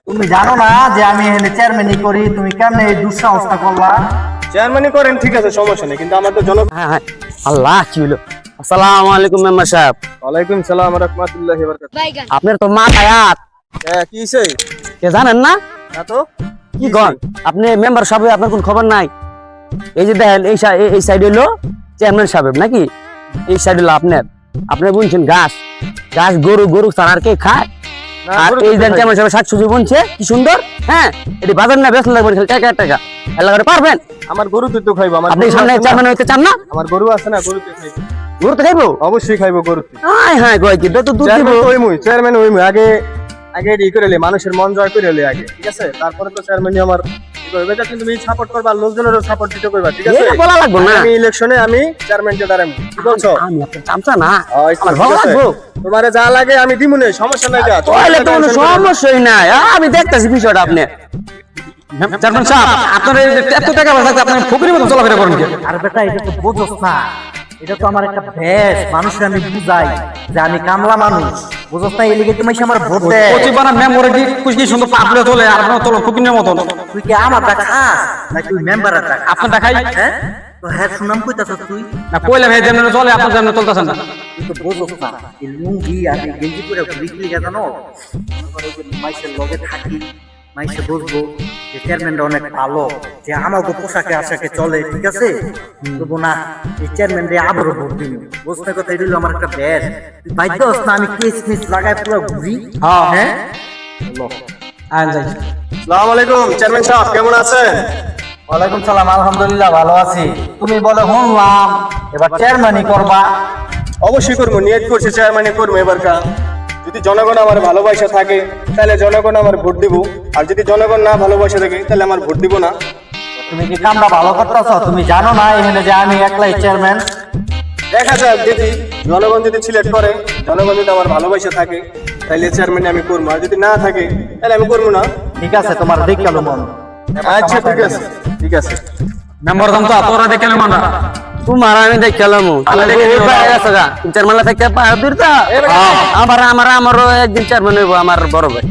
তুমি জানো না যে আমি এখানে চেয়ারম্যানই করি, তুমি কেমনে এই দুঃসাহসটা করলা? চেয়ারম্যানই করেন, ঠিক আছে, সমস্যা নেই, কিন্তু আমার তো হ্যাঁ হ্যাঁ আল্লাহ কি হলো। আসসালামু আলাইকুম মেম্বার সাহেব। ওয়ালাইকুম সালাম ওয়া রাহমাতুল্লাহি ওয়া বারাকাতুহু। আপনার তো মাথায় হাত, কি হইছে? কে জানেন না? না তো কি কন আপনি মেম্বার সাহেব, আপনার কোন খবর নাই? এই যে দেখেন এই সাইড হলো চেয়ারম্যান সাহেব নাকি, এই সাইড হলো আপনার। আপনি বুনছেন ঘাস, ঘাস গরু ছাড়া আর কে খায়? আর এই যে চেয়ারম্যান সাহেব শাকসবজি বুনছে কি সুন্দর। হ্যাঁ এটি বাজার না বেচলে লাগবে টাকা টাকা এলাকাতে পারবেন। আমার গরু তো খাইবো। আমার আপনি সামনে চেয়ারম্যান হইতে চান না? আমার গরু আছে না, গরু তো খাইবো। গরু তো খাইবো, অবশ্যই খাইবো গরু। হ্যাঁ হ্যাঁ কয় কি তো দুধ দিব। চেয়ারম্যান ওইমুই আগে আগে ই করে মানুষের মন জয় করে আগে, ঠিক আছে? তারপরে তো চেয়ারম্যানই আমার এটা, কিন্তু তুমি সাপোর্ট করবা, লোকজনেরও সাপোর্ট দিতে কইবা, ঠিক আছে? এটা বলা লাগবে না। আমি ইলেকশনে আমি চেয়ারম্যানকে দাঁড়াবো, কি বলছো? আমি আপনার চামচা না, আমার ভালো লাগবে। তোমারে যা লাগে আমি দিমু না, সমস্যা নাই। তাহলে তো কোনো সমস্যাই নাই, আমি দেখতেছি বিষয়টা। আপনি চেয়ারম্যান সাহেব আপনার এত টাকা পয়সা আপনি ফকিরের মতো চলাফেরা করেন কি? আর বেটা এটা তো বোঝস না, এটা তো আমার একটা ভ্যাস, মানুষের আমি বুঝাই যে আমি কামলা মানুষ, বুঝস না? এই লিগে তুমি এসে আমার ভোট দে। কচি বানা মেমোরি দি কুচকি সুন্দর পাপলে চলে, আর আপনার চলো ফকিরের মতো। তুই কি আমার দেখা নাকি তুই মেম্বারের দেখা? আপনার দেখাই হ্যাঁ তো হ্যাঁ সুনাম কইতাছস তুই? না কইলে ভাই যেমন চলে আপনার যেমন চলতেছেন না। তুই তো বোঝস না এই লুঙ্গি আর এই গেঞ্জি পরে ঘুরি কি লিগা জানো? মাইসের লগে থাকি, মাইসে বুঝবো যে চেয়ারম্যানটা অনেক ভালো, যে আমাকে পোশাকে আশাকে চলে, ঠিক আছে? তবু না, এই চেয়ারম্যান রে আবারও ভোট দিন। বুঝতে কথা এটা হলো আমার একটা ব্যাস। তুই বাধ্য হস না আমি কেস মিস লাগাই পুরো ঘুরি। হ্যাঁ আসসালামু আলাইকুম চেয়ারম্যান সাহেব, কেমন আছেন? ওয়ালাইকুম সালাম, আলহামদুলিল্লাহ ভালো আছি। তুমি বলে শুনলাম এবার চেয়ারম্যানই করবা? অবশ্যই করবো, নিয়ত করছি চেয়ারম্যানই করবো এবারকার। যদি জনগণ আমার ভালোবাসা থাকে তাহলে জনগণ আমার ভোট দিব, আর যদি জনগণ না ভালোবাসা থাকে তাহলে আমার ভোট দিব না। তুমি কি কামটা ভালো করতেছ? তুমি জানো না এখানে যে আমি একলাই চেয়ারম্যান? দেখা যাক, যদি জনগণ যদি সিলেক্ট করে, জনগণ যদি আমার ভালোবাসা থাকে তাহলে চেয়ারম্যান আমি করবো, আর যদি না থাকে তাহলে আমি করবো না। ঠিক আছে, তোমার দেখ গেল মন। আচ্ছা ঠিক আছে, ঠিক আছে। মেম্বার দাম তো আপনারা দেখেন মানা তোমার আমি দেখালাম চেয়ারম্যান থেকে আমারও একদিন চেয়ারম্যান হইব আমার বড় ভাই।